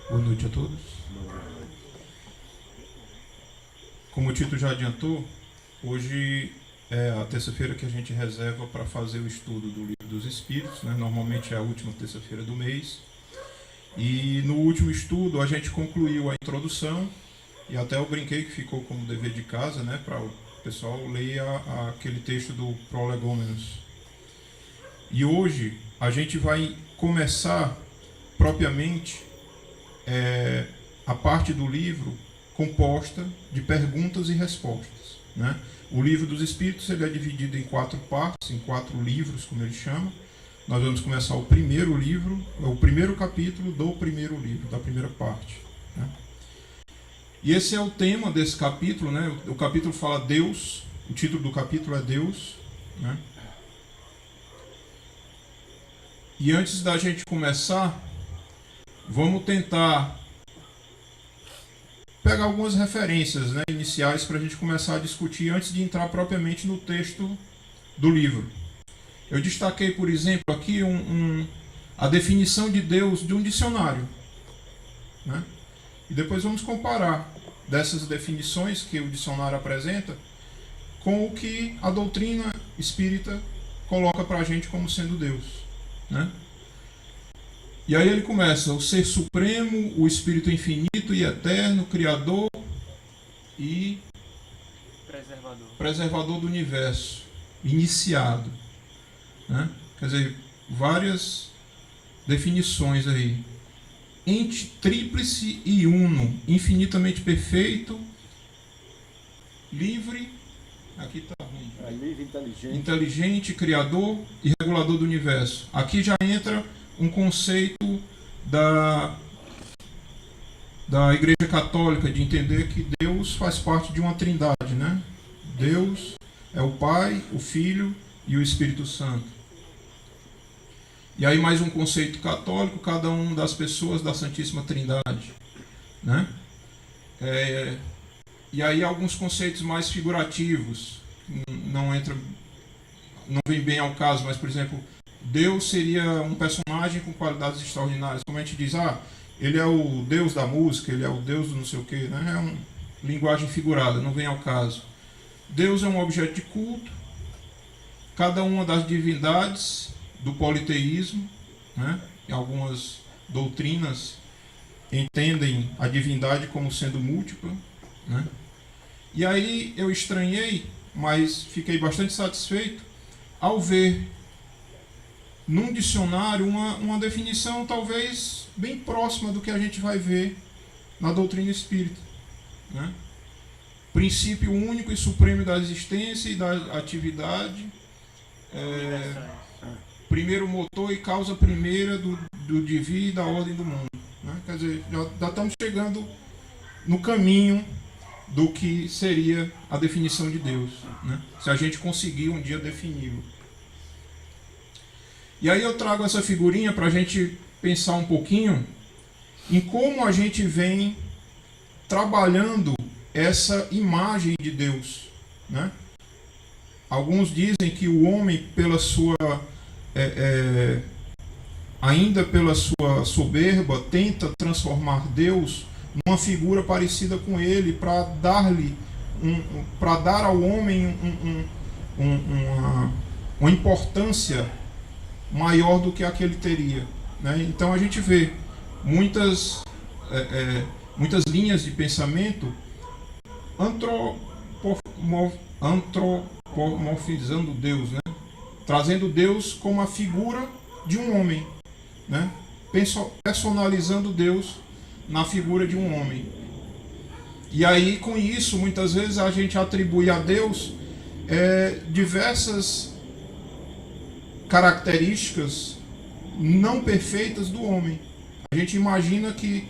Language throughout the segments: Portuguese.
Boa noite a todos. Como o Tito já adiantou, hoje é a terça-feira que a gente reserva para fazer o estudo do Livro dos Espíritos, né? Normalmente é a última terça-feira do mês. E no último estudo a gente concluiu a introdução, e até eu brinquei que ficou como dever de casa, né? Para o pessoal ler aquele texto do Prolegômenos. E hoje a gente vai começar propriamente a parte do livro composta de perguntas e respostas, né? O Livro dos Espíritos ele é dividido em 4 partes, em 4 livros, como ele chama. Nós vamos começar o primeiro livro, o primeiro capítulo do primeiro livro, da primeira parte, né? E esse é o tema desse capítulo, né? O capítulo fala Deus, o título do capítulo é Deus, né? E antes da gente começar, vamos tentar pegar algumas referências, né, iniciais para a gente começar a discutir antes de entrar propriamente no texto do livro. Eu destaquei, por exemplo, aqui a definição de Deus de um dicionário, né? E depois vamos comparar dessas definições que o dicionário apresenta com o que a doutrina espírita coloca para a gente como sendo Deus, né? E aí ele começa: o Ser Supremo, o Espírito Infinito e Eterno, Criador e Preservador do Universo, iniciado, né? Quer dizer, várias definições aí. Ente tríplice e uno, infinitamente perfeito, livre, aqui está ruim, livre, inteligente, criador e regulador do universo. Aqui já entra um conceito da Igreja Católica, de entender que Deus faz parte de uma trindade, né? Deus é o Pai, o Filho e o Espírito Santo. E aí mais um conceito católico, cada uma das pessoas da Santíssima Trindade, né? E aí alguns conceitos mais figurativos, não vem bem ao caso, mas, por exemplo, Deus seria um personagem com qualidades extraordinárias. Como a gente diz, ele é o Deus da música, ele é o Deus do não sei o quê, né? É uma linguagem figurada, não vem ao caso. Deus é um objeto de culto. Cada uma das divindades do politeísmo, né? Em algumas doutrinas entendem a divindade como sendo múltipla, né? E aí eu estranhei, mas fiquei bastante satisfeito ao ver num dicionário uma definição talvez bem próxima do que a gente vai ver na doutrina espírita, né? Princípio único e supremo da existência e da atividade, primeiro motor e causa primeira do devir e da ordem do mundo, né? Quer dizer, já estamos chegando no caminho do que seria a definição de Deus, né? Se a gente conseguir um dia defini-lo. E aí eu trago essa figurinha para a gente pensar um pouquinho em como a gente vem trabalhando essa imagem de Deus, né? Alguns dizem que o homem, pela sua ainda pela sua soberba, tenta transformar Deus numa figura parecida com ele, para dar ao homem uma importância maior do que a que ele teria, né? Então a gente vê muitas linhas de pensamento antropomorfizando Deus, né? Trazendo Deus como a figura de um homem, né? Personalizando Deus na figura de um homem. E aí com isso muitas vezes a gente atribui a Deus diversas características não perfeitas do homem. A gente imagina que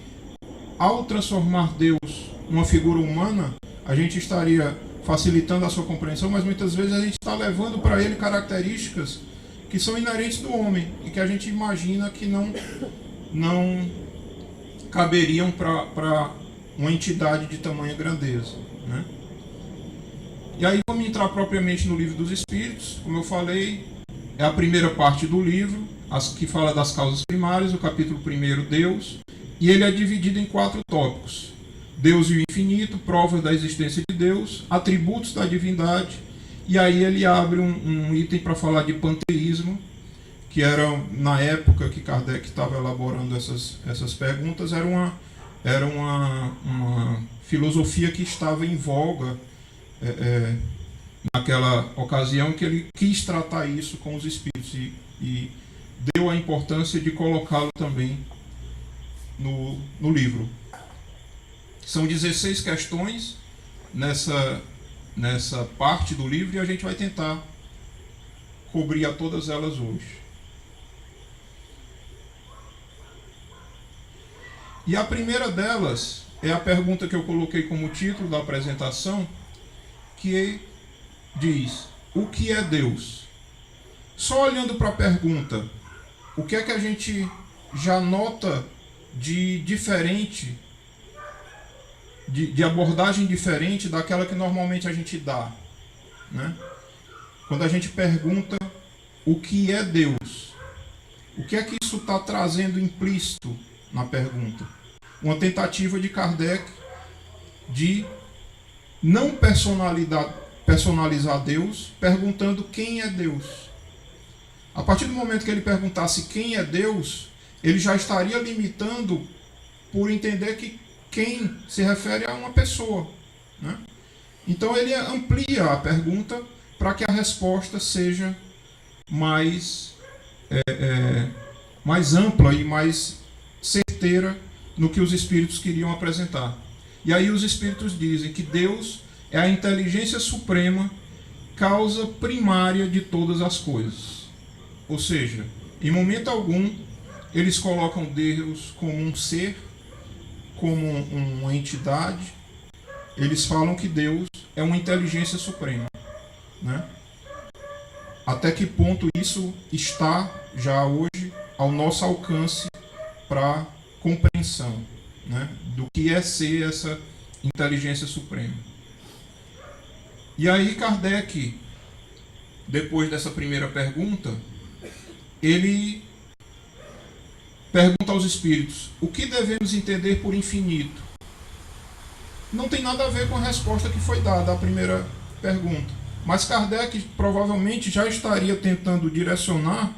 ao transformar Deus numa figura humana, a gente estaria facilitando a sua compreensão, mas muitas vezes a gente está levando para ele características que são inerentes do homem e que a gente imagina que não caberiam para uma entidade de tamanha grandeza, né? E aí vamos entrar propriamente no Livro dos Espíritos. Como eu falei, é a primeira parte do livro, que fala das causas primárias, o capítulo 1, Deus, e ele é dividido em 4 tópicos: Deus e o infinito, provas da existência de Deus, atributos da divindade, e aí ele abre um item para falar de panteísmo, que era, na época que Kardec estava elaborando essas perguntas, era uma filosofia que estava em voga naquela ocasião, que ele quis tratar isso com os espíritos e deu a importância de colocá-lo também no livro. São 16 questões nessa parte do livro e a gente vai tentar cobrir a todas elas hoje. E a primeira delas é a pergunta que eu coloquei como título da apresentação, que diz: o que é Deus? Só olhando para a pergunta, o que é que a gente já nota de diferente, de abordagem diferente daquela que normalmente a gente dá, né? Quando a gente pergunta o que é Deus, o que é que isso está trazendo implícito na pergunta? Uma tentativa de Kardec de não personalizar Deus, perguntando quem é Deus. A partir do momento que ele perguntasse quem é Deus, ele já estaria limitando por entender que quem se refere a uma pessoa, né? Então ele amplia a pergunta para que a resposta seja mais ampla e mais certeira no que os espíritos queriam apresentar. E aí os espíritos dizem que Deus é a inteligência suprema, causa primária de todas as coisas. Ou seja, em momento algum, eles colocam Deus como um ser, como uma entidade. Eles falam que Deus é uma inteligência suprema, né? Até que ponto isso está já hoje ao nosso alcance para compreensão, né, do que é ser essa inteligência suprema. E aí Kardec, depois dessa primeira pergunta, ele pergunta aos espíritos: o que devemos entender por infinito? Não tem nada a ver com a resposta que foi dada à primeira pergunta, mas Kardec provavelmente já estaria tentando direcionar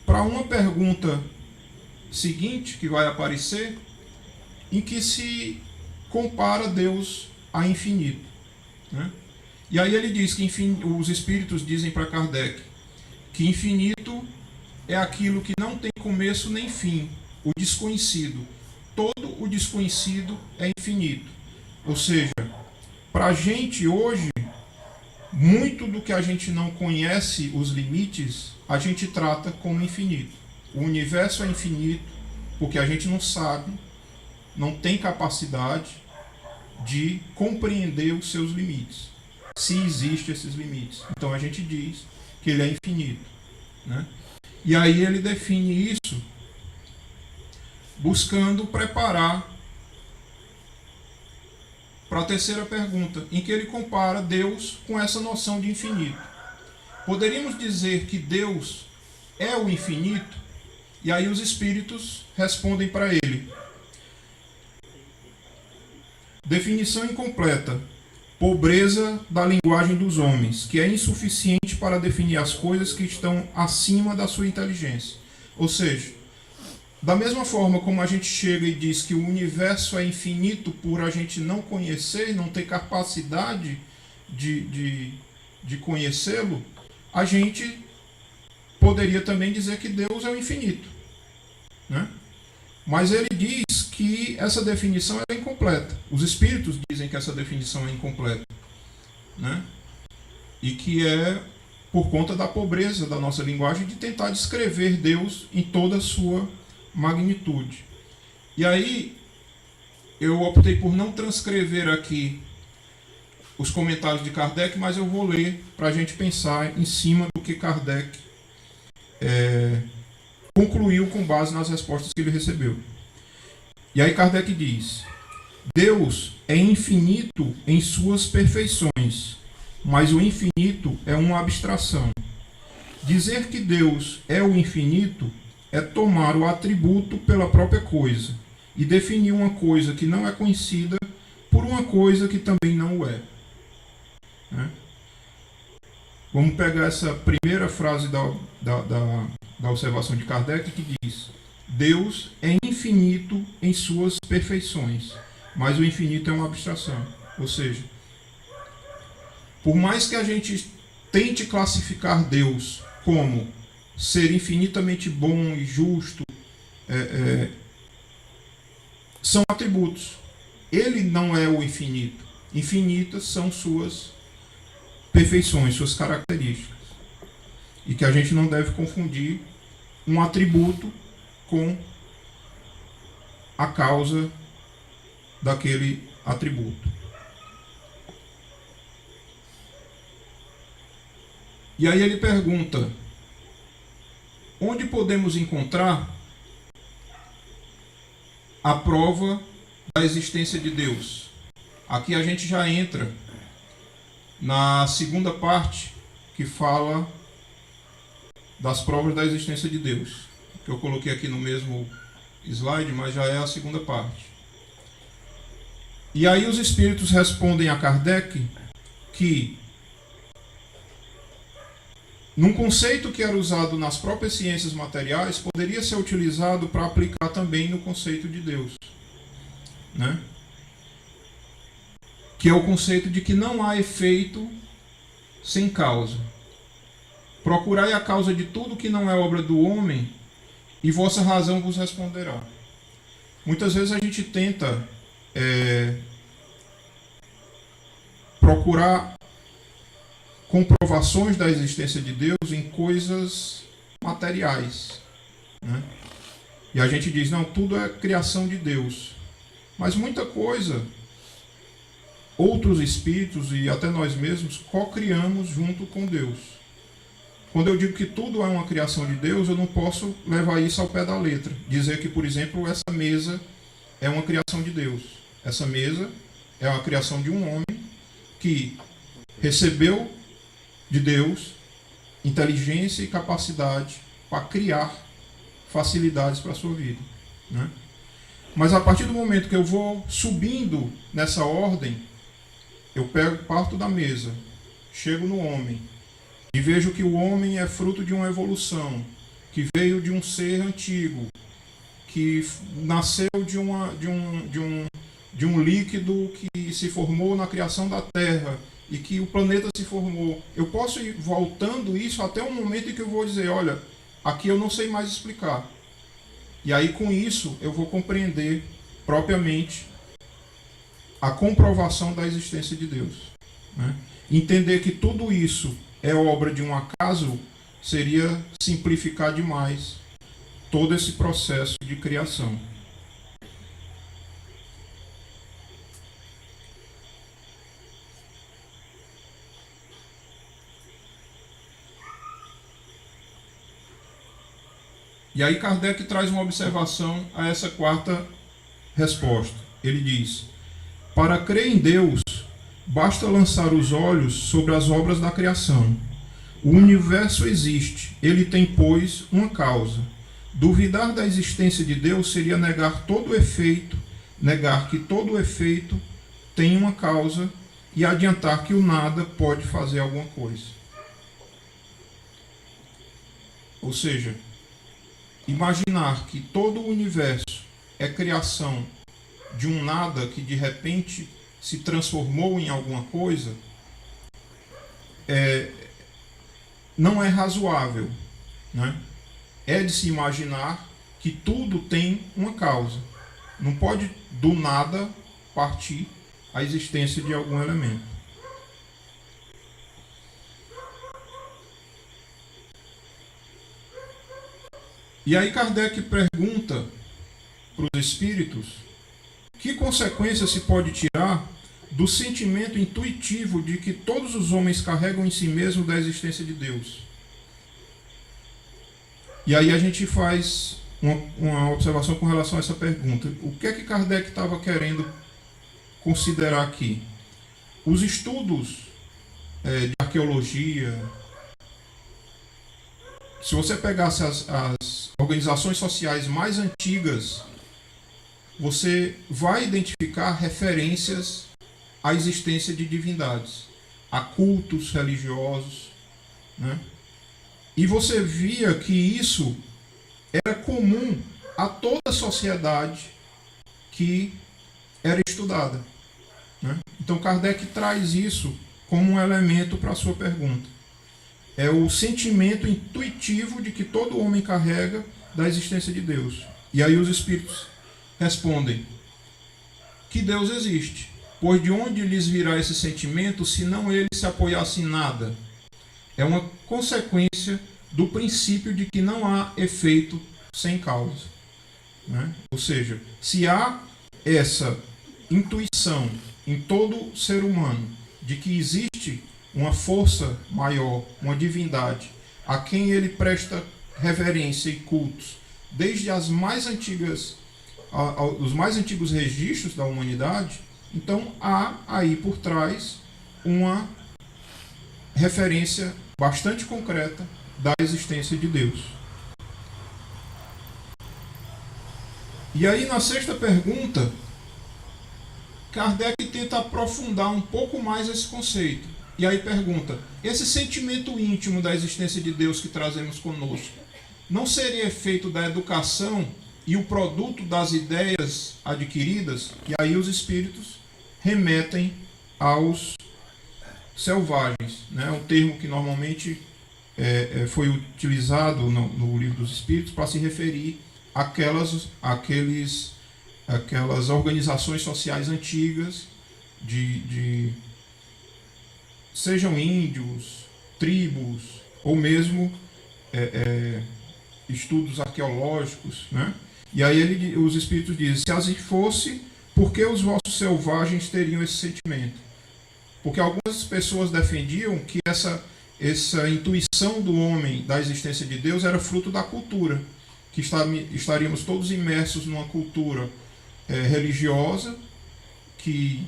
para uma pergunta seguinte que vai aparecer, em que se compara Deus a infinito, né? E aí ele diz que os espíritos dizem para Kardec que infinito é aquilo que não tem começo nem fim, o desconhecido. Todo o desconhecido é infinito. Ou seja, para a gente hoje, muito do que a gente não conhece os limites, a gente trata como infinito. O universo é infinito porque a gente não sabe, não tem capacidade de compreender os seus limites, se existem esses limites. Então a gente diz que ele é infinito, né? E aí ele define isso buscando preparar para a terceira pergunta, em que ele compara Deus com essa noção de infinito. Poderíamos dizer que Deus é o infinito? E aí os espíritos respondem para ele: definição incompleta, pobreza da linguagem dos homens, que é insuficiente para definir as coisas que estão acima da sua inteligência. Ou seja, da mesma forma como a gente chega e diz que o universo é infinito por a gente não conhecer, não ter capacidade de conhecê-lo, a gente poderia também dizer que Deus é o infinito, né? Mas ele diz que essa definição é incompleta. Os espíritos dizem que essa definição é incompleta, né? E que é por conta da pobreza da nossa linguagem de tentar descrever Deus em toda a sua magnitude. E aí eu optei por não transcrever aqui os comentários de Kardec, mas eu vou ler para a gente pensar em cima do que Kardec concluiu com base nas respostas que ele recebeu. E aí Kardec diz: Deus é infinito em suas perfeições, mas o infinito é uma abstração. Dizer que Deus é o infinito é tomar o atributo pela própria coisa, e definir uma coisa que não é conhecida por uma coisa que também não o é. Né? Vamos pegar essa primeira frase da observação de Kardec, que diz: Deus é infinito em suas perfeições, mas o infinito é uma abstração. Ou seja, por mais que a gente tente classificar Deus como ser infinitamente bom e justo, são atributos. Ele não é o infinito. Infinitas são suas perfeições, suas características. E que a gente não deve confundir um atributo com a causa daquele atributo. E aí ele pergunta: onde podemos encontrar a prova da existência de Deus? Aqui a gente já entra na segunda parte, que fala das provas da existência de Deus, que eu coloquei aqui no mesmo slide, mas já é a segunda parte. E aí os espíritos respondem a Kardec que, num conceito que era usado nas próprias ciências materiais, poderia ser utilizado para aplicar também no conceito de Deus, né? Que é o conceito de que não há efeito sem causa. Procurai a causa de tudo que não é obra do homem, e vossa razão vos responderá. Muitas vezes a gente tenta procurar comprovações da existência de Deus em coisas materiais, né? E a gente diz, não, tudo é criação de Deus. Mas muita coisa, outros espíritos e até nós mesmos co-criamos junto com Deus. Quando eu digo que tudo é uma criação de Deus, eu não posso levar isso ao pé da letra. Dizer que, por exemplo, essa mesa é uma criação de Deus. Essa mesa é uma criação de um homem que recebeu de Deus inteligência e capacidade para criar facilidades para a sua vida, né? Mas a partir do momento que eu vou subindo nessa ordem, eu parto da mesa, chego no homem e vejo que o homem é fruto de uma evolução, que veio de um ser antigo, que nasceu de um líquido que se formou na criação da Terra e que o planeta se formou. Eu posso ir voltando isso até um momento em que eu vou dizer, olha, aqui eu não sei mais explicar. E aí com isso eu vou compreender propriamente a comprovação da existência de Deus, né? Entender que tudo isso é obra de um acaso seria simplificar demais todo esse processo de criação. E aí Kardec traz uma observação a essa quarta resposta. Ele diz: para crer em Deus, basta lançar os olhos sobre as obras da criação. O universo existe, ele tem, pois, uma causa. Duvidar da existência de Deus seria negar todo efeito, negar que todo efeito tem uma causa e adiantar que o nada pode fazer alguma coisa. Ou seja, imaginar que todo o universo é criação de um nada que de repente se transformou em alguma coisa, não é razoável, né? É de se imaginar que tudo tem uma causa. Não pode do nada partir a existência de algum elemento. E aí Kardec pergunta para os espíritos que consequência se pode tirar do sentimento intuitivo de que todos os homens carregam em si mesmo da existência de Deus. E aí a gente faz uma observação com relação a essa pergunta. O que é que Kardec estava querendo considerar aqui? Os estudos de arqueologia, se você pegasse as organizações sociais mais antigas você vai identificar referências à existência de divindades, a cultos religiosos, né? E você via que isso era comum a toda a sociedade que era estudada, né? Então Kardec traz isso como um elemento para a sua pergunta. É o sentimento intuitivo de que todo homem carrega da existência de Deus. E aí os espíritos respondem que Deus existe, pois de onde lhes virá esse sentimento se não ele se apoiasse em nada? É uma consequência do princípio de que não há efeito sem causa, né? Ou seja, se há essa intuição em todo ser humano de que existe uma força maior, uma divindade, a quem ele presta reverência e cultos, desde as mais antigas, os mais antigos registros da humanidade, então há aí por trás uma referência bastante concreta da existência de Deus. E aí na sexta pergunta, Kardec tenta aprofundar um pouco mais esse conceito. E aí pergunta, esse sentimento íntimo da existência de Deus que trazemos conosco, não seria efeito da educação e o produto das ideias adquiridas? E aí os espíritos remetem aos selvagens, né? Um termo que normalmente foi utilizado no Livro dos Espíritos para se referir àquelas organizações sociais antigas sejam índios, tribos, ou mesmo estudos arqueológicos, né? E aí os espíritos dizem, se assim fosse, por que os vossos selvagens teriam esse sentimento? Porque algumas pessoas defendiam que essa intuição do homem da existência de Deus era fruto da cultura, que estaríamos todos imersos numa cultura religiosa, que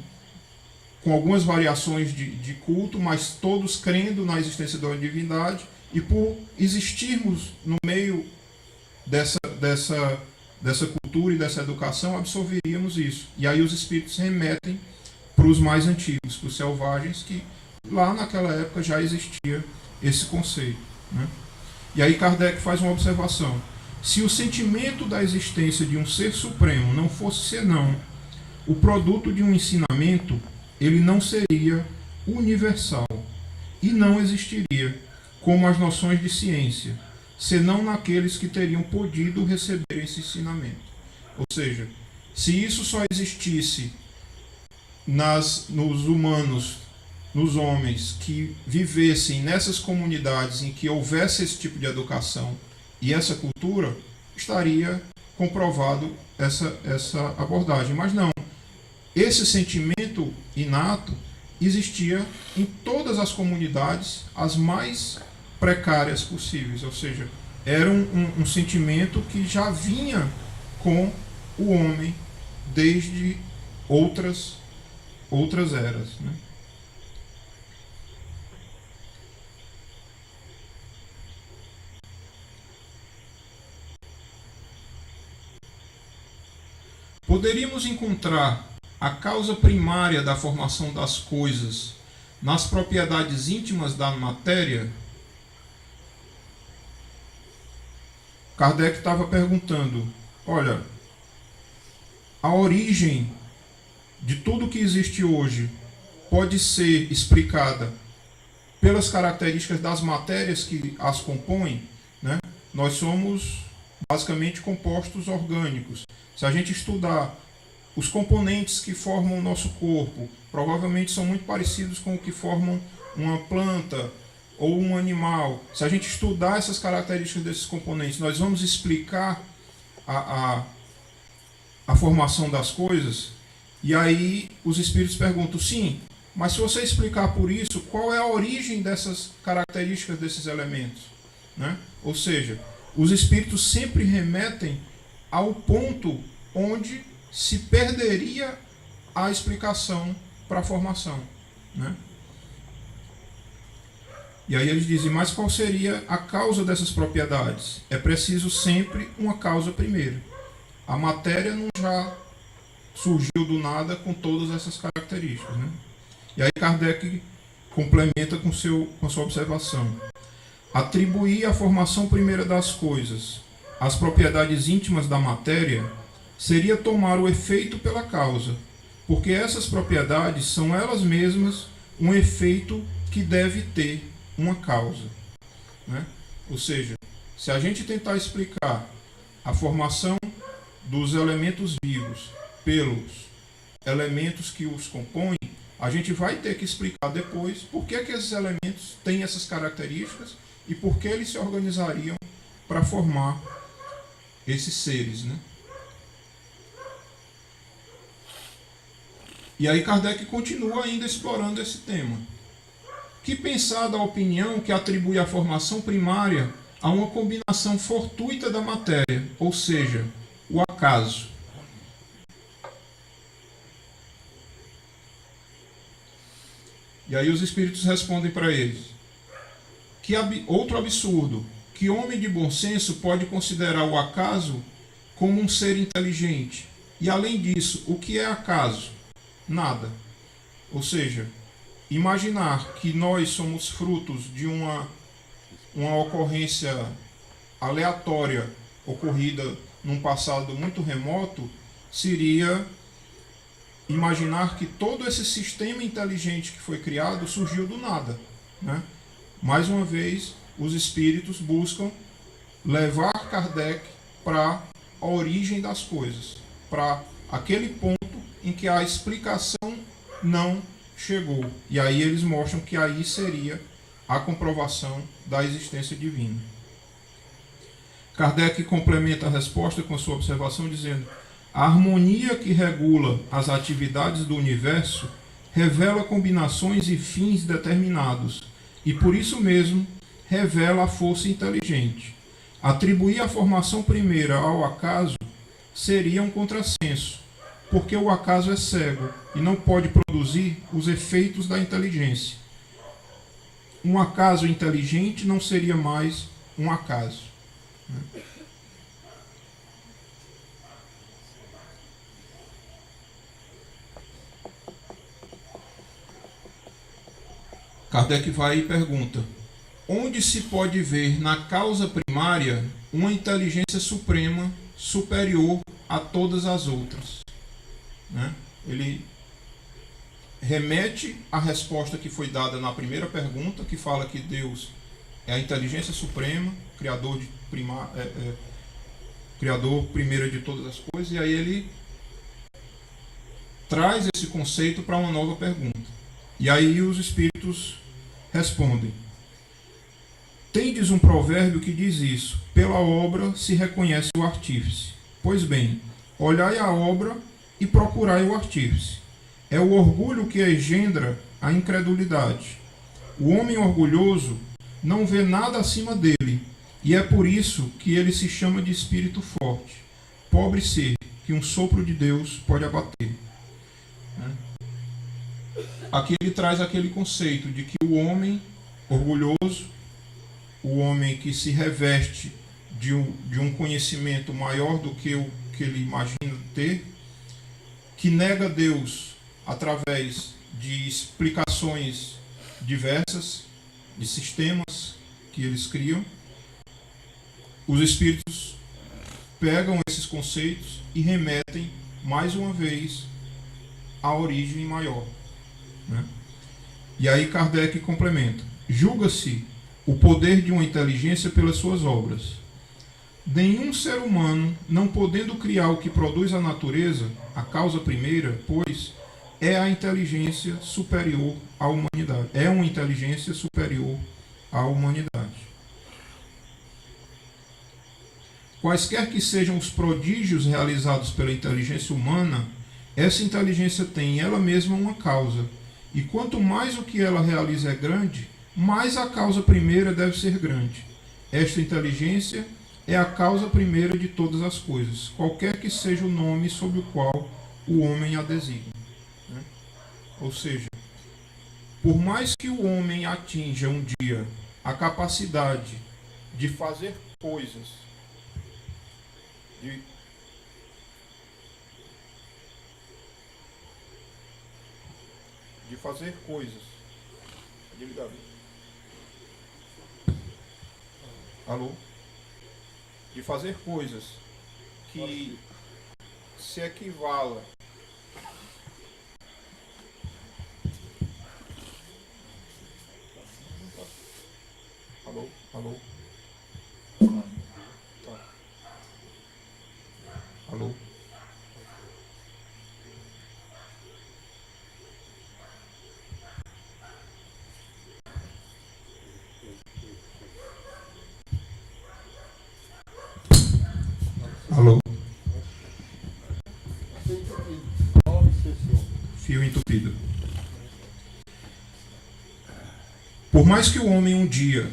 com algumas variações de culto, mas todos crendo na existência da divindade, e por existirmos no meio dessa cultura e dessa educação, absorveríamos isso. E aí os espíritos remetem para os mais antigos, para os selvagens, que lá naquela época já existia esse conceito, né? E aí Kardec faz uma observação. Se o sentimento da existência de um ser supremo não fosse senão o produto de um ensinamento, ele não seria universal e não existiria, como as noções de ciência, senão naqueles que teriam podido receber esse ensinamento. Ou seja, se isso só existisse nos humanos, nos homens que vivessem nessas comunidades em que houvesse esse tipo de educação e essa cultura, estaria comprovado essa abordagem. Mas não. Esse sentimento inato existia em todas as comunidades, as mais precárias possíveis. Ou seja, era um sentimento que já vinha com o homem desde outras eras, né? Poderíamos encontrar a causa primária da formação das coisas nas propriedades íntimas da matéria? Kardec estava perguntando, olha, a origem de tudo que existe hoje pode ser explicada pelas características das matérias que as compõem, né? Nós somos basicamente compostos orgânicos. Se a gente estudar os componentes que formam o nosso corpo, provavelmente são muito parecidos com o que formam uma planta ou um animal. Se a gente estudar essas características desses componentes, nós vamos explicar a formação das coisas. E aí os espíritos perguntam, sim, mas se você explicar por isso, qual é a origem dessas características desses elementos, né? Ou seja, os espíritos sempre remetem ao ponto onde se perderia a explicação para a formação, né? E aí eles dizem, mas qual seria a causa dessas propriedades? É preciso sempre uma causa primeira. A matéria não já surgiu do nada com todas essas características, né? E aí Kardec complementa com sua observação. Atribuir à formação primeira das coisas as propriedades íntimas da matéria seria tomar o efeito pela causa, porque essas propriedades são elas mesmas um efeito que deve ter uma causa, né? Ou seja, se a gente tentar explicar a formação dos elementos vivos pelos elementos que os compõem, a gente vai ter que explicar depois por que esses elementos têm essas características e por que eles se organizariam para formar esses seres, né? E aí Kardec continua ainda explorando esse tema. Que pensar da opinião que atribui a formação primária a uma combinação fortuita da matéria, ou seja, o acaso? E aí os espíritos respondem para eles. Outro absurdo, que homem de bom senso pode considerar o acaso como um ser inteligente. E além disso, o que é acaso? Nada. Ou seja, imaginar que nós somos frutos de uma ocorrência aleatória ocorrida num passado muito remoto seria imaginar que todo esse sistema inteligente que foi criado surgiu do nada, né? Mais uma vez, os espíritos buscam levar Kardec para a origem das coisas, para aquele ponto em que a explicação não chegou. E aí eles mostram que aí seria a comprovação da existência divina. Kardec complementa a resposta com a sua observação dizendo: a harmonia que regula as atividades do universo revela combinações e fins determinados, e por isso mesmo revela a força inteligente. Atribuir a formação primeira ao acaso seria um contrassenso, porque o acaso é cego e não pode produzir os efeitos da inteligência. Um acaso inteligente não seria mais um acaso. Kardec vai e pergunta: onde se pode ver na causa primária uma inteligência suprema superior a todas as outras? Né? Ele remete à resposta que foi dada na primeira pergunta, que fala que Deus é a inteligência suprema, criador primeiro de todas as coisas, e aí ele traz esse conceito para uma nova pergunta. E aí os espíritos respondem: tendes um provérbio que diz isso: pela obra se reconhece o artífice. Pois bem, olhai a obra e procurai o artífice. É o orgulho que engendra a incredulidade. O homem orgulhoso não vê nada acima dele, e é por isso que ele se chama de espírito forte. Pobre ser que um sopro de Deus pode abater. Aqui ele traz aquele conceito de que o homem orgulhoso, o homem que se reveste de um conhecimento maior do que o que ele imagina ter, que nega Deus através de explicações diversas, de sistemas que eles criam. Os espíritos pegam esses conceitos e remetem mais uma vez à origem maior, né? E aí Kardec complementa: julga-se o poder de uma inteligência pelas suas obras. Nenhum ser humano, não podendo criar o que produz a natureza, a causa primeira, pois é a inteligência superior à humanidade. É uma inteligência superior à humanidade. Quaisquer que sejam os prodígios realizados pela inteligência humana, essa inteligência tem em ela mesma uma causa. E quanto mais o que ela realiza é grande, mais a causa primeira deve ser grande. Esta inteligência é a causa primeira de todas as coisas, qualquer que seja o nome sob o qual o homem a designa. Ou seja, por mais que o homem atinja um dia a capacidade de fazer coisas, fazer coisas. Alô? De fazer coisas que se equivala alô? Alô? Tá. Alô? Alô? Fio entupido. Por mais que o homem um dia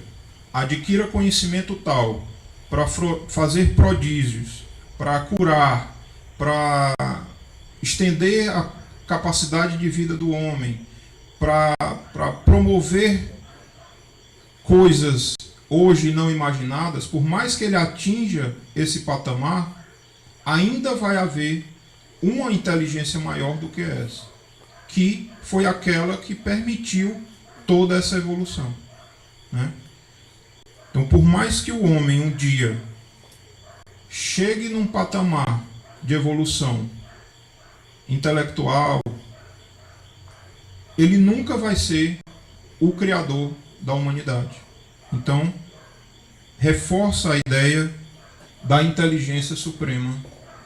adquira conhecimento tal para fazer prodígios, para curar, para estender a capacidade de vida do homem, para promover coisas hoje não imaginadas, por mais que ele atinja esse patamar, ainda vai haver uma inteligência maior do que essa, que foi aquela que permitiu toda essa evolução, né? Então, por mais que o homem um dia chegue num patamar de evolução intelectual, ele nunca vai ser o criador da humanidade. Então, reforça a ideia da inteligência suprema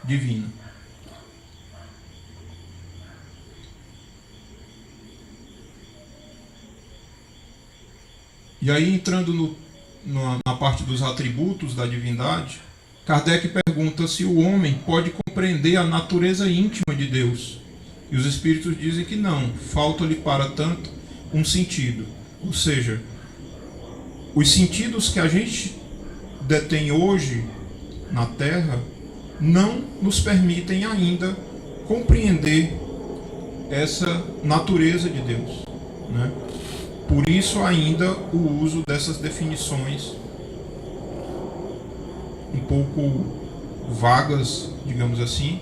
divina. E aí, entrando na parte dos atributos da divindade, Kardec pergunta se o homem pode compreender a natureza íntima de Deus. E os espíritos dizem que não, falta-lhe para tanto um sentido. Ou seja, os sentidos que a gente detém hoje na Terra não nos permitem ainda compreender essa natureza de Deus, né? Por isso ainda o uso dessas definições um pouco vagas, digamos assim,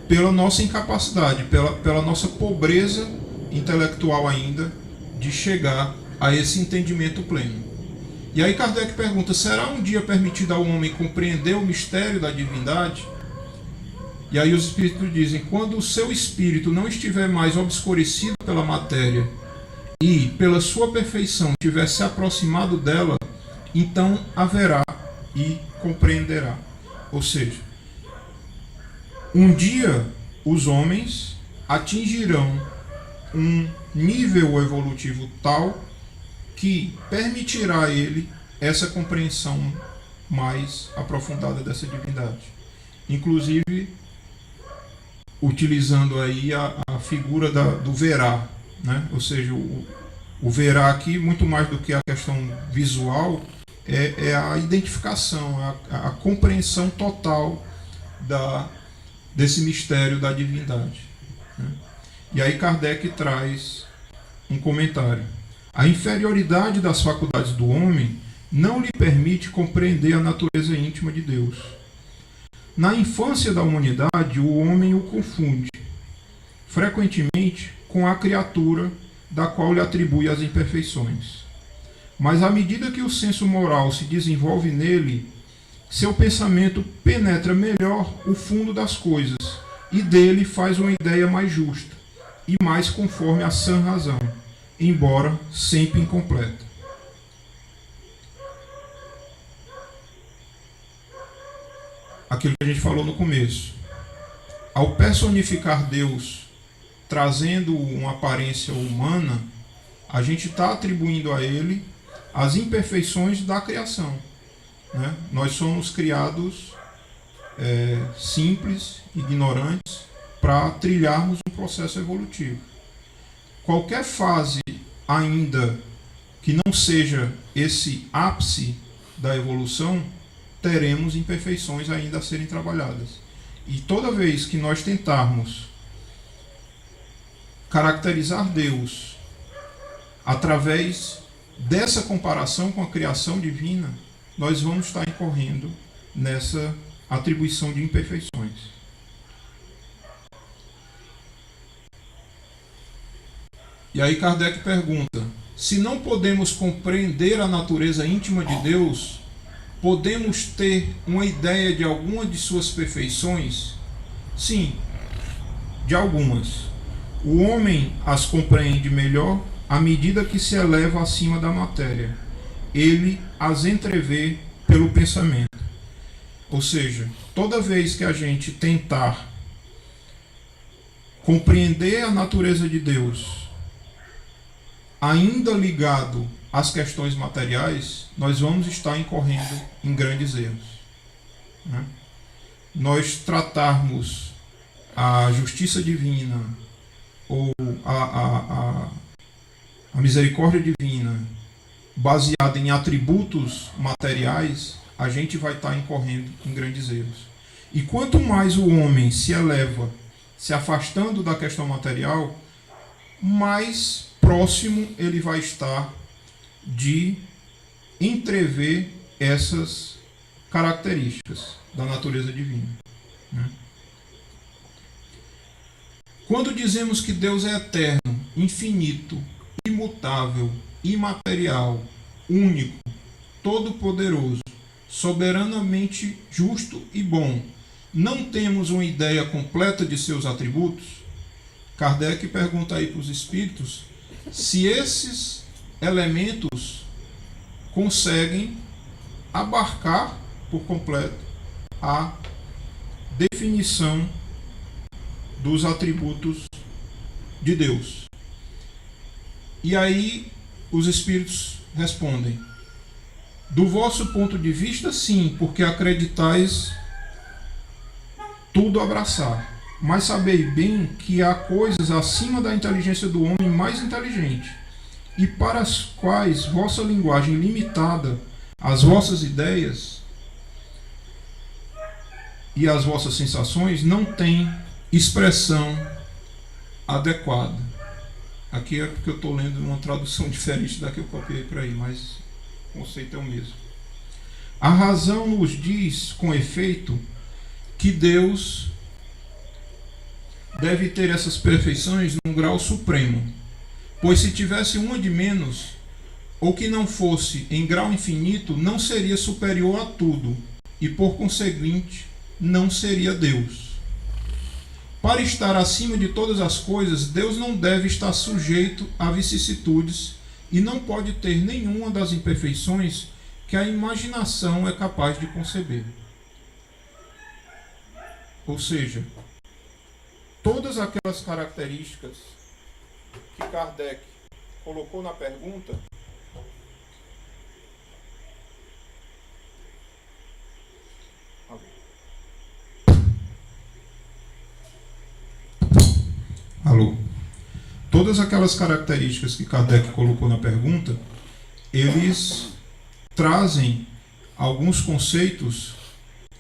pela nossa incapacidade, pela nossa pobreza intelectual ainda de chegar a esse entendimento pleno. E aí Kardec pergunta, será um dia permitido ao homem compreender o mistério da divindade? E aí os espíritos dizem, quando o seu espírito não estiver mais obscurecido pela matéria e pela sua perfeição tiver se aproximado dela, então haverá e compreenderá. Ou seja, um dia os homens atingirão um nível evolutivo tal que permitirá a ele essa compreensão mais aprofundada dessa divindade. Inclusive, utilizando aí a figura do verá, né? Ou seja, o verá aqui, muito mais do que a questão visual, é a identificação, a compreensão total desse mistério da divindade, né? E aí Kardec traz um comentário. A inferioridade das faculdades do homem não lhe permite compreender a natureza íntima de Deus. Na infância da humanidade, o homem o confunde, frequentemente, com a criatura da qual lhe atribui as imperfeições. Mas à medida que o senso moral se desenvolve nele, seu pensamento penetra melhor o fundo das coisas e dele faz uma ideia mais justa e mais conforme a sã razão, embora sempre incompleta. Aquilo que a gente falou no começo. Ao personificar Deus, trazendo uma aparência humana, a gente está atribuindo a Ele as imperfeições da criação, né? Nós somos criados simples, ignorantes, para trilharmos um processo evolutivo. Qualquer fase ainda que não seja esse ápice da evolução, teremos imperfeições ainda a serem trabalhadas. E toda vez que nós tentarmos caracterizar Deus através dessa comparação com a criação divina, nós vamos estar incorrendo nessa atribuição de imperfeições. E aí Kardec pergunta: se não podemos compreender a natureza íntima de Deus, podemos ter uma ideia de alguma de suas perfeições? Sim, de algumas. O homem as compreende melhor à medida que se eleva acima da matéria. Ele as entrevê pelo pensamento. Ou seja, toda vez que a gente tentar compreender a natureza de Deus, ainda ligado às questões materiais, nós vamos estar incorrendo em grandes erros, né? Nós tratarmos a justiça divina ou a misericórdia divina baseada em atributos materiais, a gente vai estar incorrendo em grandes erros. E quanto mais o homem se eleva, se afastando da questão material, mais próximo ele vai estar de entrever essas características da natureza divina, né? Quando dizemos que Deus é eterno, infinito, imutável, imaterial, único, todo-poderoso, soberanamente justo e bom, não temos uma ideia completa de seus atributos? Kardec pergunta aí para os espíritos se esses elementos conseguem abarcar por completo a definição dos atributos de Deus. E aí os espíritos respondem: do vosso ponto de vista, sim, porque acreditais tudo abraçar. Mas sabei bem que há coisas acima da inteligência do homem mais inteligente, e para as quais vossa linguagem limitada, as vossas ideias e as vossas sensações não têm expressão adequada. Aqui é porque eu estou lendo uma tradução diferente da que eu copiei por aí, mas o conceito é o mesmo. A razão nos diz, com efeito, que Deus deve ter essas perfeições num grau supremo, pois se tivesse uma de menos, ou que não fosse em grau infinito, não seria superior a tudo, e por conseguinte, não seria Deus. Para estar acima de todas as coisas, Deus não deve estar sujeito a vicissitudes e não pode ter nenhuma das imperfeições que a imaginação é capaz de conceber. Ou seja, todas aquelas características que Kardec colocou na pergunta, alô. Todas aquelas características que Kardec colocou na pergunta, eles trazem alguns conceitos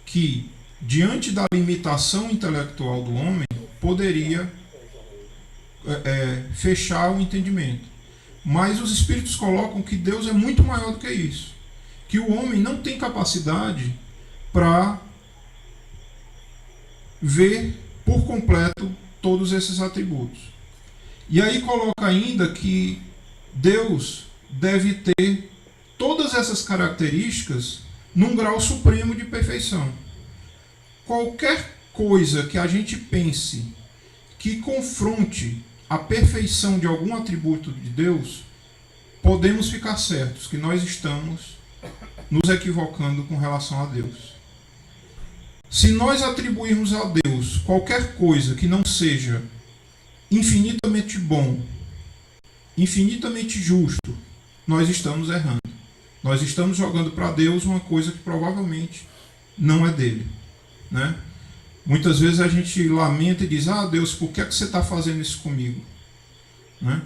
que, diante da limitação intelectual do homem, poderia fechar o entendimento. Mas os espíritos colocam que Deus é muito maior do que isso, que o homem não tem capacidade para ver por completo todos esses atributos. E aí coloca ainda que Deus deve ter todas essas características num grau supremo de perfeição. Qualquer coisa que a gente pense que confronte a perfeição de algum atributo de Deus, podemos ficar certos que nós estamos nos equivocando com relação a Deus. Se nós atribuirmos a Deus qualquer coisa que não seja infinitamente bom, infinitamente justo, nós estamos errando. Nós estamos jogando para Deus uma coisa que provavelmente não é dele, né? Muitas vezes a gente lamenta e diz: ah, Deus, por que você está fazendo isso comigo? Né?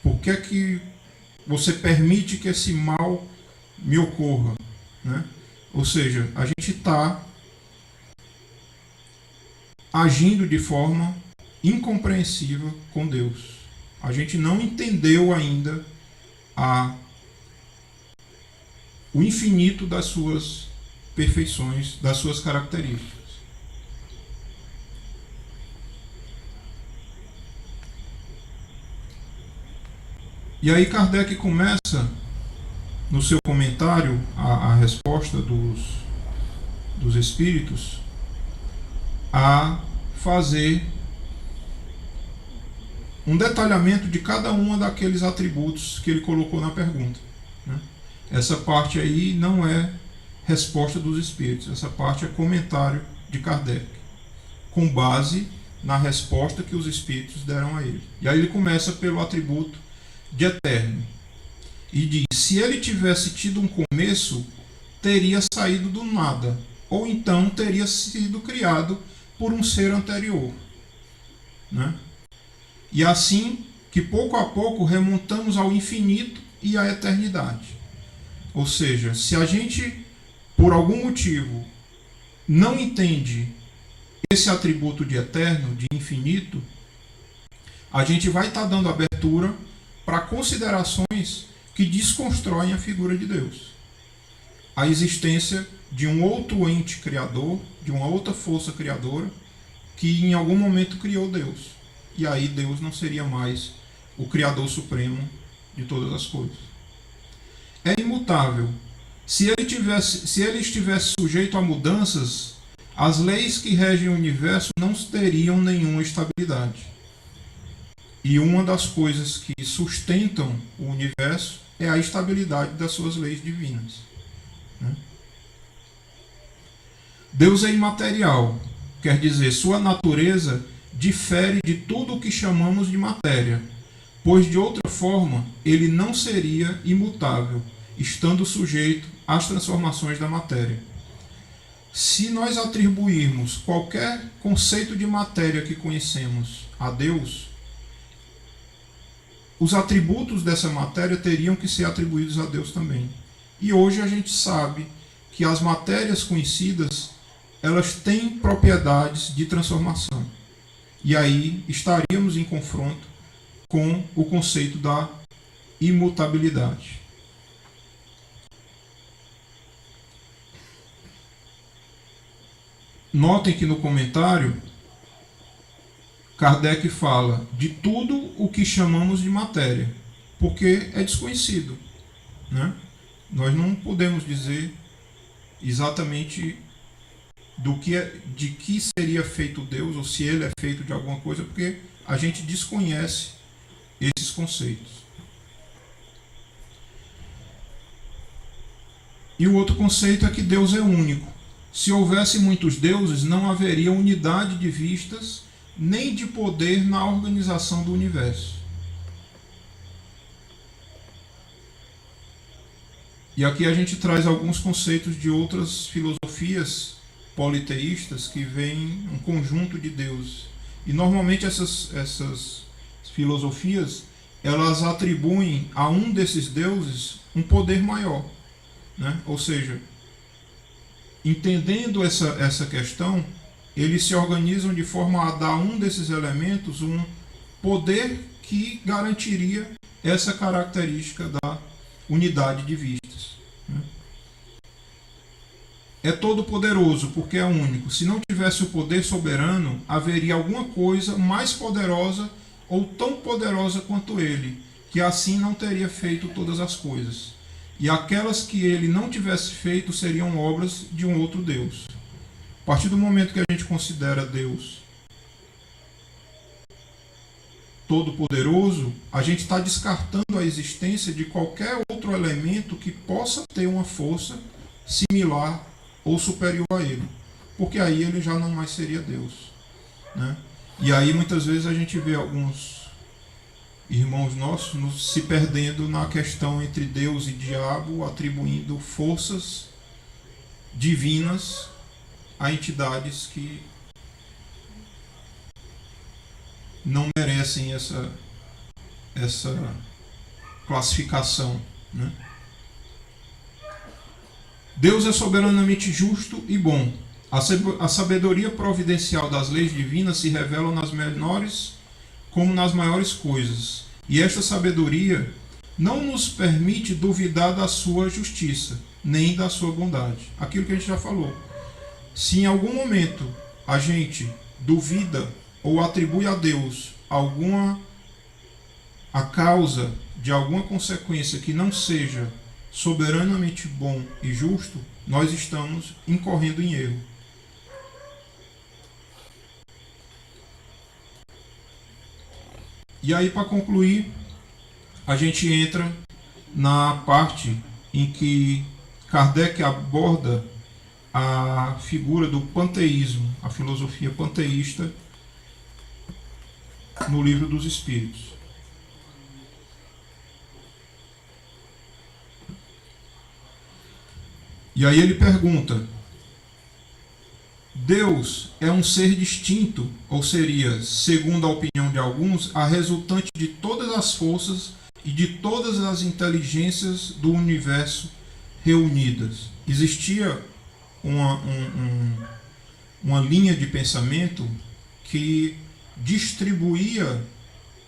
Por que você permite que esse mal me ocorra? Né? Ou seja, a gente está agindo de forma incompreensível com Deus. A gente não entendeu ainda o infinito das suas perfeições, das suas características. E aí Kardec começa, no seu comentário, a resposta dos espíritos, a fazer um detalhamento de cada um daqueles atributos que ele colocou na pergunta, né? Essa parte aí não é resposta dos espíritos, essa parte é comentário de Kardec, com base na resposta que os espíritos deram a ele. E aí ele começa pelo atributo de eterno e diz: se ele tivesse tido um começo, teria saído do nada, ou então teria sido criado por um ser anterior, né? E assim que pouco a pouco remontamos ao infinito e à eternidade. Ou seja, se a gente, por algum motivo, não entende esse atributo de eterno, de infinito, a gente vai estar dando abertura para considerações que desconstroem a figura de Deus. A existência de um outro ente criador, de uma outra força criadora, que em algum momento criou Deus. E aí Deus não seria mais o Criador Supremo de todas as coisas. É imutável. Se ele estivesse sujeito a mudanças, as leis que regem o universo não teriam nenhuma estabilidade. E uma das coisas que sustentam o universo é a estabilidade das suas leis divinas, né? Deus é imaterial, quer dizer, sua natureza difere de tudo o que chamamos de matéria, pois de outra forma ele não seria imutável, estando sujeito às transformações da matéria. Se nós atribuirmos qualquer conceito de matéria que conhecemos a Deus, os atributos dessa matéria teriam que ser atribuídos a Deus também. E hoje a gente sabe que as matérias conhecidas, elas têm propriedades de transformação. E aí estaríamos em confronto com o conceito da imutabilidade. Notem que no comentário, Kardec fala de tudo o que chamamos de matéria, porque é desconhecido, né? Nós não podemos dizer exatamente de que seria feito Deus, ou se ele é feito de alguma coisa, porque a gente desconhece esses conceitos. E o outro conceito é que Deus é único. Se houvesse muitos deuses, não haveria unidade de vistas nem de poder na organização do universo. E aqui a gente traz alguns conceitos de outras filosofias politeístas que veem um conjunto de deuses. E normalmente essas filosofias, elas atribuem a um desses deuses um poder maior, né? Ou seja, entendendo essa questão, eles se organizam de forma a dar a um desses elementos um poder que garantiria essa característica da unidade de vistas, né? É todo poderoso porque é único. Se não tivesse o poder soberano, haveria alguma coisa mais poderosa ou tão poderosa quanto ele, que assim não teria feito todas as coisas. E aquelas que ele não tivesse feito seriam obras de um outro Deus. A partir do momento que a gente considera Deus todo-poderoso, a gente está descartando a existência de qualquer outro elemento que possa ter uma força similar ou superior a ele, porque aí ele já não mais seria Deus, né? E aí muitas vezes a gente vê alguns irmãos nossos se perdendo na questão entre Deus e diabo, atribuindo forças divinas a entidades que não merecem essa classificação, né? Deus é soberanamente justo e bom. A sabedoria providencial das leis divinas se revela nas menores como nas maiores coisas. E esta sabedoria não nos permite duvidar da sua justiça, nem da sua bondade. Aquilo que a gente já falou. Se em algum momento a gente duvida ou atribui a Deus alguma a causa de alguma consequência que não seja soberanamente bom e justo, nós estamos incorrendo em erro. E aí, para concluir, a gente entra na parte em que Kardec aborda a figura do panteísmo, a filosofia panteísta, no Livro dos Espíritos. E aí ele pergunta: Deus é um ser distinto, ou seria, segundo a opinião de alguns, a resultante de todas as forças e de todas as inteligências do universo reunidas? Existia uma linha de pensamento que distribuía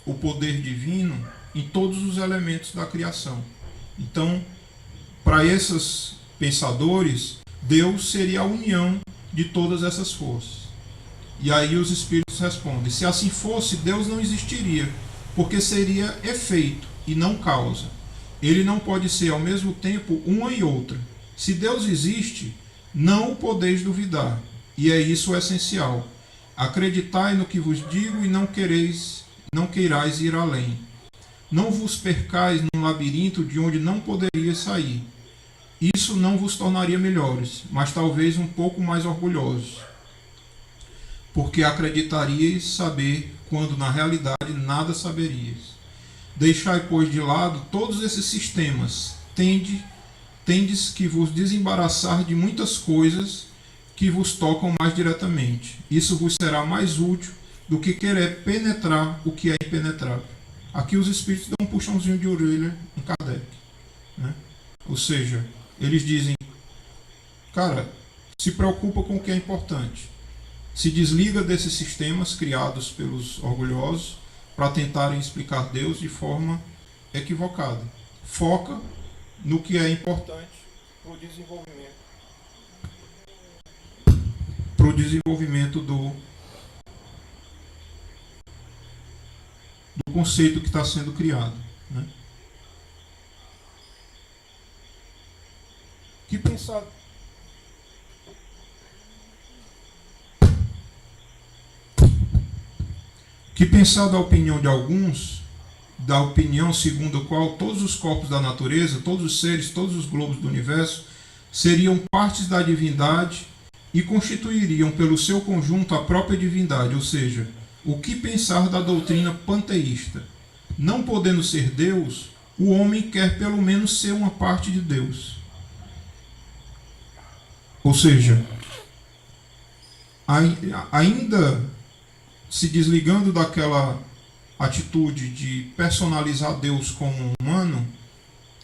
o poder divino em todos os elementos da criação. Então, para esses pensadores, Deus seria a união de todas essas forças. E aí os espíritos respondem: se assim fosse, Deus não existiria, porque seria efeito e não causa. Ele não pode ser ao mesmo tempo uma e outra. Se Deus existe, não o podeis duvidar, e é isso o essencial. Acreditai no que vos digo e não queirais ir além. Não vos percais num labirinto de onde não poderias sair. Isso não vos tornaria melhores, mas talvez um pouco mais orgulhosos, porque acreditaríeis saber quando na realidade nada saberias. Deixai, pois, de lado todos esses sistemas, tendes que vos desembaraçar de muitas coisas que vos tocam mais diretamente. Isso vos será mais útil do que querer penetrar o que é impenetrável. Aqui os espíritos dão um puxãozinho de orelha em Kardec, né? Ou seja, eles dizem: cara, se preocupa com o que é importante. Se desliga desses sistemas criados pelos orgulhosos para tentarem explicar Deus de forma equivocada. Foca no que é importante para o desenvolvimento do conceito que está sendo criado, né? Que pensar da opinião de alguns, da opinião segundo a qual todos os corpos da natureza, todos os seres, todos os globos do universo seriam partes da divindade e constituiriam pelo seu conjunto a própria divindade, ou seja, o que pensar da doutrina panteísta? Não podendo ser Deus, o homem quer pelo menos ser uma parte de Deus. Ou seja, ainda se desligando daquela atitude de personalizar Deus como um humano,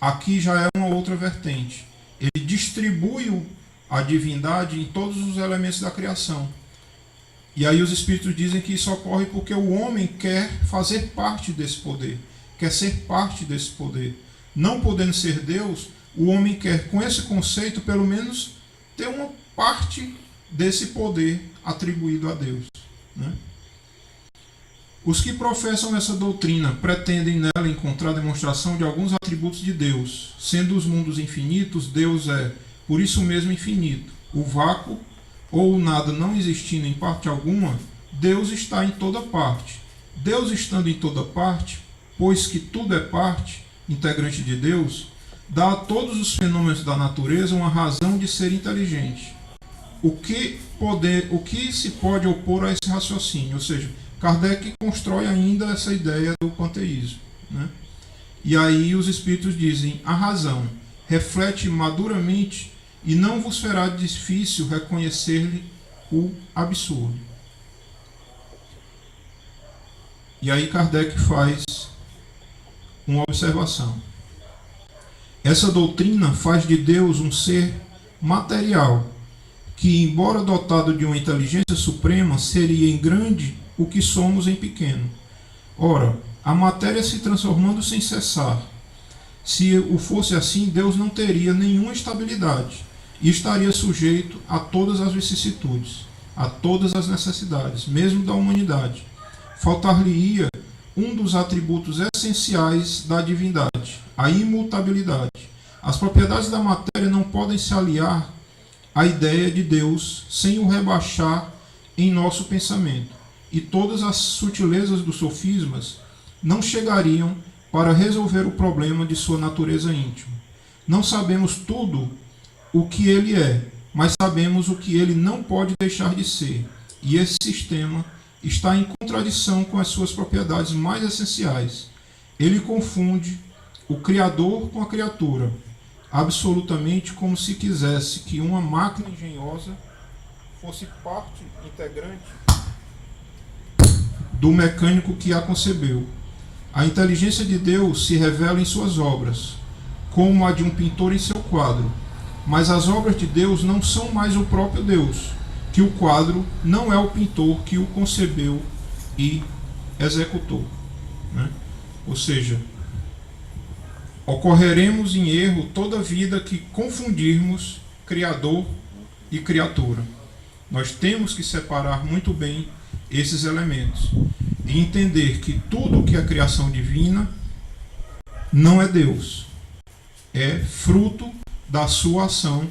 aqui já é uma outra vertente. Ele distribui a divindade em todos os elementos da criação. E aí os espíritos dizem que isso ocorre porque o homem quer fazer parte desse poder, quer ser parte desse poder. Não podendo ser Deus, o homem quer, com esse conceito, pelo menos ter uma parte desse poder atribuído a Deus, né? Os que professam essa doutrina pretendem nela encontrar demonstração de alguns atributos de Deus. Sendo os mundos infinitos, Deus é, por isso mesmo, infinito. O vácuo, ou o nada não existindo em parte alguma, Deus está em toda parte. Deus estando em toda parte, pois que tudo é parte, integrante de Deus, dá a todos os fenômenos da natureza uma razão de ser inteligente. O que se pode opor a esse raciocínio? Ou seja, Kardec constrói ainda essa ideia do panteísmo, né? E aí os espíritos dizem: a razão reflete maduramente e não vos será difícil reconhecer-lhe o absurdo. E aí Kardec faz uma observação. Essa doutrina faz de Deus um ser material, que, embora dotado de uma inteligência suprema, seria em grande o que somos em pequeno. Ora, a matéria se transformando sem cessar. Se o fosse assim, Deus não teria nenhuma estabilidade e estaria sujeito a todas as vicissitudes, a todas as necessidades, mesmo da humanidade. Faltar-lhe-ia um dos atributos essenciais da divindade, a imutabilidade. As propriedades da matéria não podem se aliar à ideia de Deus sem o rebaixar em nosso pensamento, e todas as sutilezas dos sofismas não chegariam para resolver o problema de sua natureza íntima. Não sabemos tudo o que ele é, mas sabemos o que ele não pode deixar de ser, e esse sistema está em contradição com as suas propriedades mais essenciais. Ele confunde o Criador com a criatura, absolutamente como se quisesse que uma máquina engenhosa fosse parte integrante do mecânico que a concebeu. A inteligência de Deus se revela em suas obras, como a de um pintor em seu quadro, mas as obras de Deus não são mais o próprio Deus, que o quadro não é o pintor que o concebeu e executou, né? Ou seja, ocorreremos em erro toda vida que confundirmos Criador e criatura. Nós temos que separar muito bem esses elementos e entender que tudo que é criação divina não é Deus, é fruto da sua ação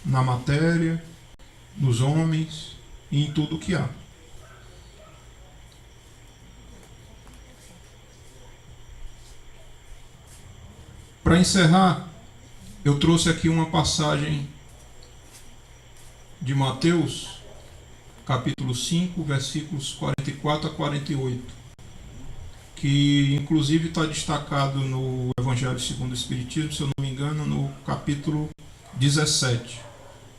na matéria, nos homens e em tudo que há. Para encerrar, eu trouxe aqui uma passagem de Mateus, capítulo 5, versículos 44 a 48, que inclusive está destacado no Evangelho segundo o Espiritismo, se eu não me engano, no capítulo 17.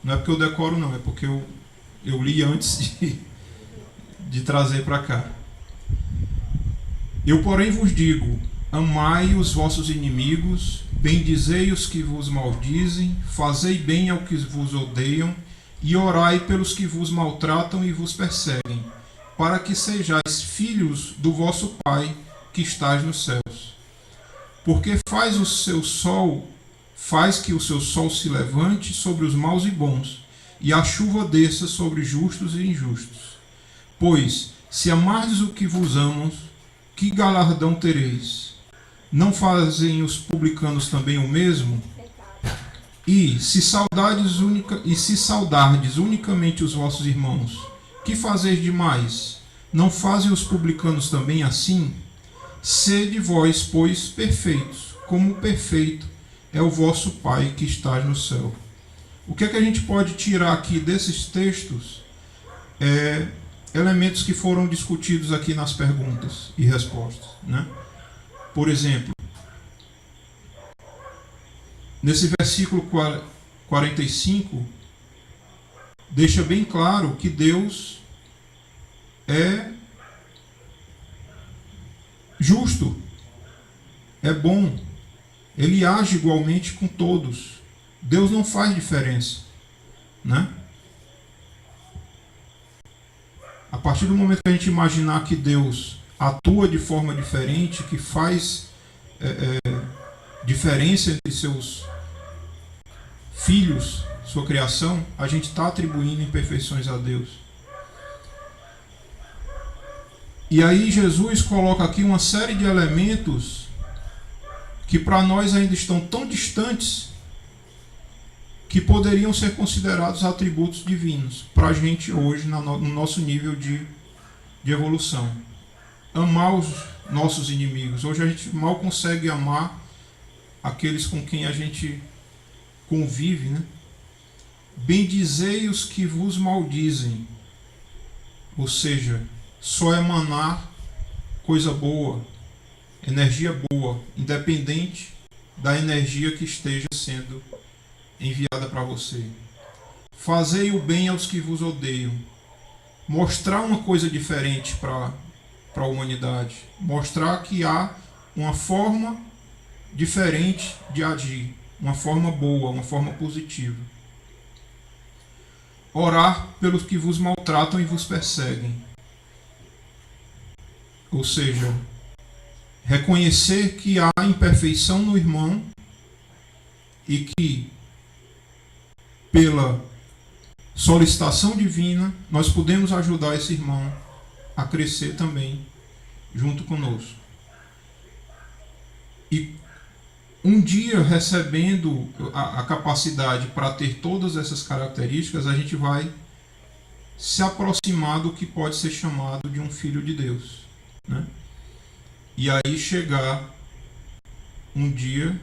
Não é porque eu decoro, não, é porque eu li antes de trazer para cá. Eu, porém, vos digo: amai os vossos inimigos, bendizei os que vos maldizem, fazei bem ao que vos odeiam, e orai pelos que vos maltratam e vos perseguem, para que sejais filhos do vosso Pai que estás nos céus. Porque faz que o seu sol se levante sobre os maus e bons, e a chuva desça sobre justos e injustos. Pois, se amardes o que vos amam, que galardão tereis? Não fazem os publicanos também o mesmo? E se saudardes unicamente os vossos irmãos, que fazeis demais? Não fazem os publicanos também assim? Sede vós, pois, perfeitos, como perfeito é o vosso Pai que está no céu. O que é que a gente pode tirar aqui desses textos? Elementos que foram discutidos aqui nas perguntas e respostas, né? Por exemplo, nesse versículo 45, deixa bem claro que Deus é justo, é bom, ele age igualmente com todos. Deus não faz diferença, né? A partir do momento que a gente imaginar que Deus atua de forma diferente, que faz diferença entre seus filhos, sua criação, a gente está atribuindo imperfeições a Deus. E aí Jesus coloca aqui uma série de elementos que para nós ainda estão tão distantes que poderiam ser considerados atributos divinos para a gente hoje, no nosso nível de evolução. Amar os nossos inimigos. Hoje a gente mal consegue amar aqueles com quem a gente convive, né? Bendizei os que vos maldizem. Ou seja, só emanar coisa boa, energia boa, independente da energia que esteja sendo enviada para você. Fazei o bem aos que vos odeiam. Mostrar uma coisa diferente para a humanidade. Mostrar que há uma forma diferente de agir. Uma forma boa, uma forma positiva. Orar pelos que vos maltratam e vos perseguem. Ou seja, reconhecer que há imperfeição no irmão e que, pela solicitação divina, nós podemos ajudar esse irmão a crescer também junto conosco. E um dia, recebendo a capacidade para ter todas essas características, a gente vai se aproximar do que pode ser chamado de um filho de Deus, né? E aí chegar um dia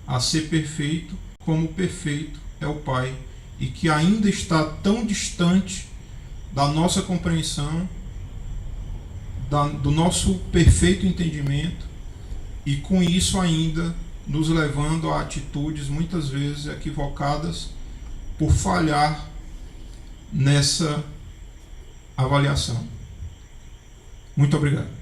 a ser perfeito como perfeito é o Pai, e que ainda está tão distante da nossa compreensão, do nosso perfeito entendimento, e com isso ainda nos levando a atitudes muitas vezes equivocadas por falhar nessa avaliação. Muito obrigado.